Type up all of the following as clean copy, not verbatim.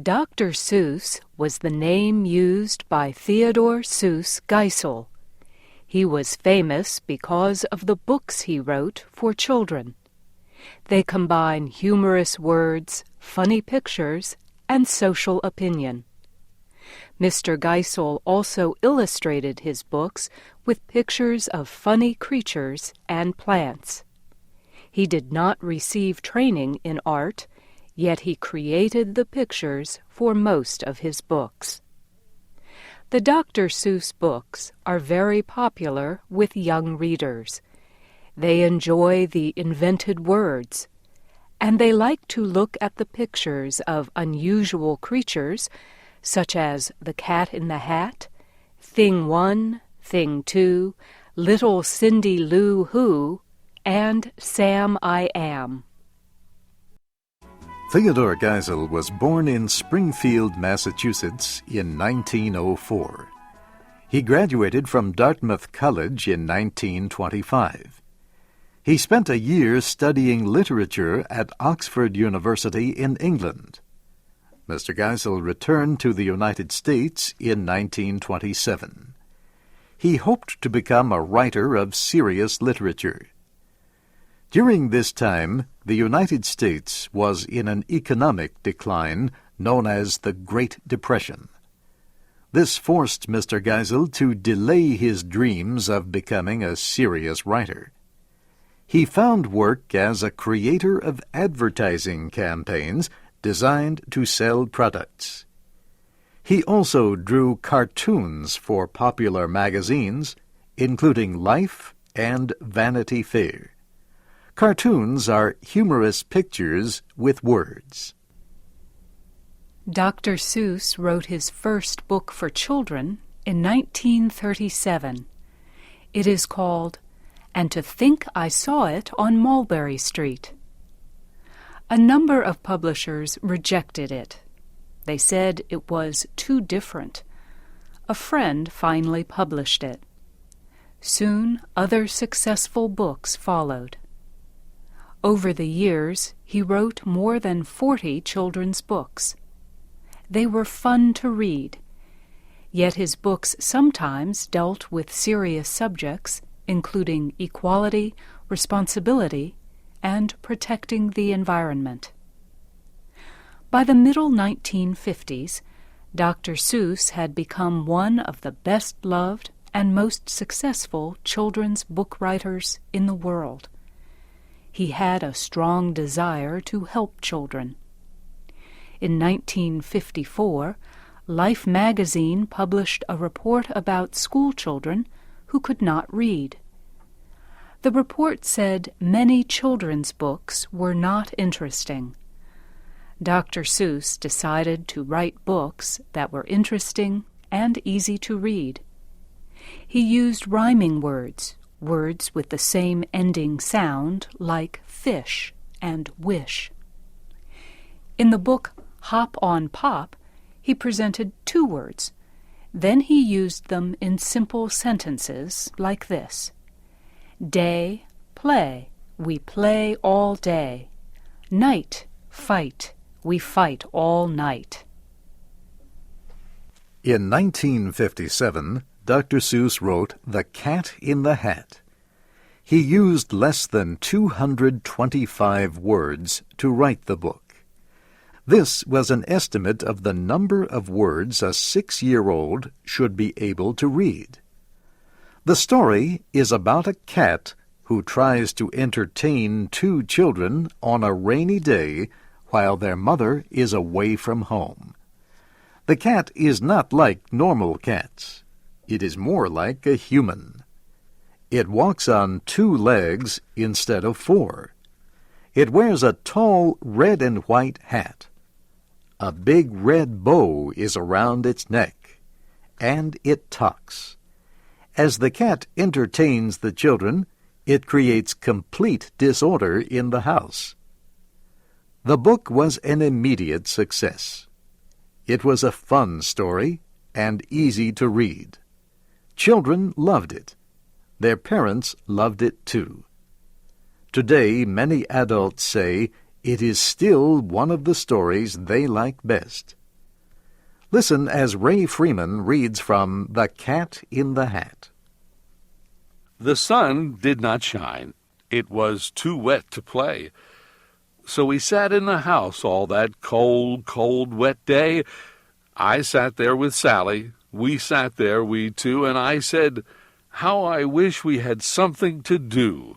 Dr. Seuss was the name used by Theodor Seuss Geisel. He was famous because of the books he wrote for children. They combine humorous words, funny pictures, and social opinion. Mr. Geisel also illustrated his books with pictures of funny creatures and plants. He did not receive training in art, yet he created the pictures for most of his books. The Dr. Seuss books are very popular with young readers. They enjoy the invented words, and they like to look at the pictures of unusual creatures such as the Cat in the Hat, Thing 1, Thing 2, Little Cindy Lou Who, and Sam I Am. Theodor Geisel was born in Springfield, Massachusetts in 1904. He graduated from Dartmouth College in 1925. He spent a year studying literature at Oxford University in England. Mr. Geisel returned to the United States in 1927. He hoped to become a writer of serious literature. During this time, the United States was in an economic decline known as the Great Depression. This forced Mr. Geisel to delay his dreams of becoming a serious writer. He found work as a creator of advertising campaigns designed to sell products. He also drew cartoons for popular magazines, including Life and Vanity Fair. Cartoons are humorous pictures with words. Dr. Seuss wrote his first book for children in 1937. It is called "And to Think I Saw It on Mulberry Street." A number of publishers rejected it. They said it was too different. A friend finally published it. Soon other successful books followed. Over the years, he wrote more than 40 children's books. They were fun to read, yet his books sometimes dealt with serious subjects, including equality, responsibility, and protecting the environment. By the middle 1950s, Dr. Seuss had become one of the best-loved and most successful children's book writers in the world. He had a strong desire to help children. In 1954, Life magazine published a report about school children who could not read. The report said many children's books were not interesting. Dr. Seuss decided to write books that were interesting and easy to read. He used rhyming words with the same ending sound, like fish and wish. In the book Hop on Pop, he presented 2 words. Then he used them in simple sentences like this: Day, play, we play all day. Night, fight, we fight all night. In 1957, Dr. Seuss wrote The Cat in the Hat. He used less than 225 words to write the book. This was an estimate of the number of words a 6-year-old should be able to read. The story is about a cat who tries to entertain 2 children on a rainy day while their mother is away from home. The cat is not like normal cats. It is more like a human. It walks on 2 legs instead of 4. It wears a tall red and white hat. A big red bow is around its neck, and it talks. As the cat entertains the children, it creates complete disorder in the house. The book was an immediate success. It was a fun story and easy to read. Children loved it. Their parents loved it too. Today, many adults say it is still one of the stories they like best. Listen as Ray Freeman reads from The Cat in the Hat. The sun did not shine. It was too wet to play. So we sat in the house all that cold, cold, wet day. I sat there with Sally. We sat there, we two, and I said, "How I wish we had something to do."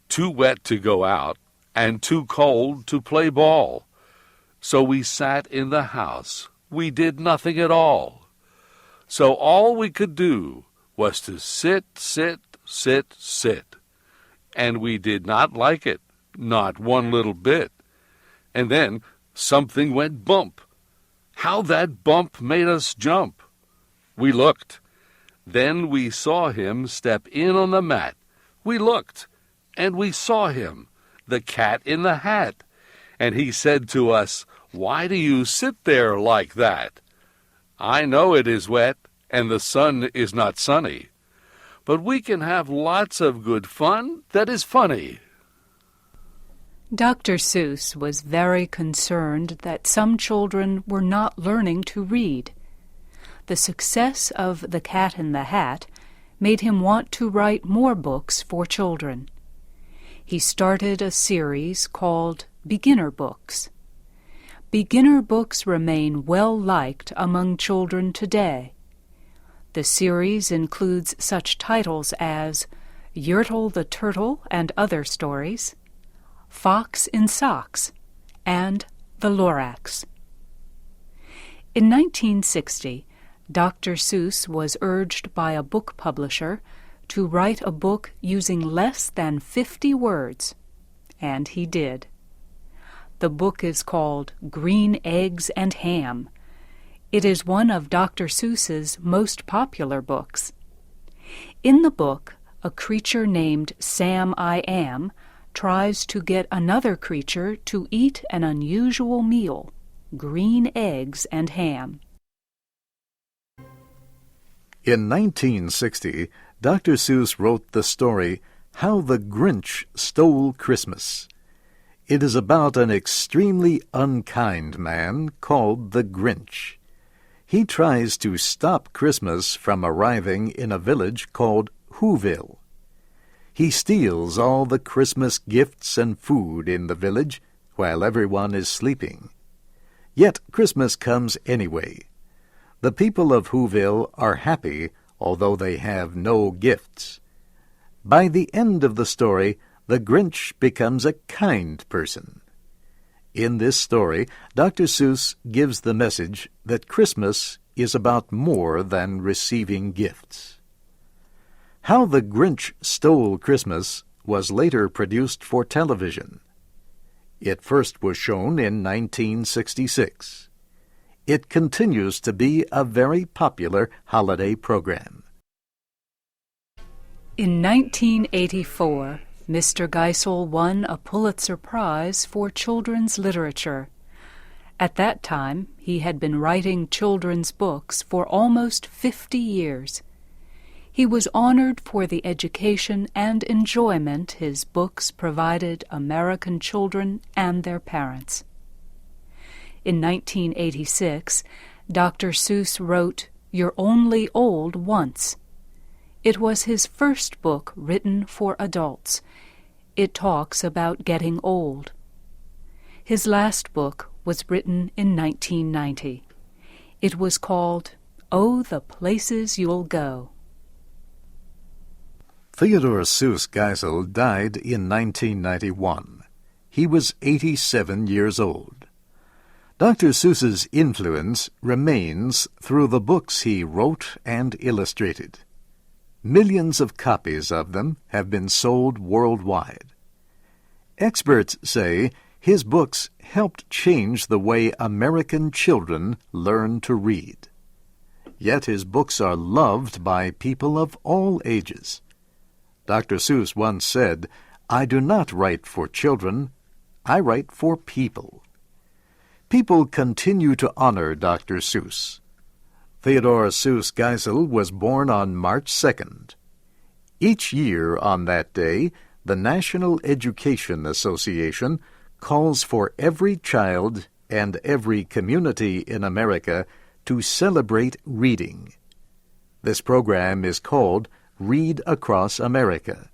Too wet to go out, and too cold to play ball. So we sat in the house. We did nothing at all. So all we could do was to sit, sit, sit, sit. And we did not like it, not one little bit. And then something went bump. How that bump made us jump. We looked. Then we saw him step in on the mat. We looked, and we saw him, the cat in the hat. And he said to us, "Why do you sit there like that? I know it is wet, and the sun is not sunny. But we can have lots of good fun that is funny." Dr. Seuss was very concerned that some children were not learning to read. The success of The Cat in the Hat made him want to write more books for children. He started a series called Beginner Books. Beginner books remain well-liked among children today. The series includes such titles as Yertle the Turtle and Other Stories, Fox in Socks, and The Lorax. In 1960, Dr. Seuss was urged by a book publisher to write a book using less than 50 words, and he did. The book is called Green Eggs and Ham. It is one of Dr. Seuss's most popular books. In the book, a creature named Sam I Am tries to get another creature to eat an unusual meal, green eggs and ham. In 1960, Dr. Seuss wrote the story How the Grinch Stole Christmas. It is about an extremely unkind man called the Grinch. He tries to stop Christmas from arriving in a village called Whoville. He steals all the Christmas gifts and food in the village while everyone is sleeping. Yet Christmas comes anyway. The people of Whoville are happy, although they have no gifts. By the end of the story, the Grinch becomes a kind person. In this story, Dr. Seuss gives the message that Christmas is about more than receiving gifts. How the Grinch Stole Christmas was later produced for television. It first was shown in 1966. It continues to be a very popular holiday program. In 1984, Mr. Geisel won a Pulitzer Prize for children's literature. At that time, he had been writing children's books for almost 50 years. He was honored for the education and enjoyment his books provided American children and their parents. In 1986, Dr. Seuss wrote You're Only Old Once. It was his first book written for adults. It talks about getting old. His last book was written in 1990. It was called Oh, the Places You'll Go. Theodore Seuss Geisel died in 1991. He was 87 years old. Dr. Seuss's influence remains through the books he wrote and illustrated. Millions of copies of them have been sold worldwide. Experts say his books helped change the way American children learn to read. Yet his books are loved by people of all ages. Dr. Seuss once said, "I do not write for children, I write for people." People continue to honor Dr. Seuss. Theodore Seuss Geisel was born on March 2nd. Each year on that day, the National Education Association calls for every child and every community in America to celebrate reading. This program is called Read Across America.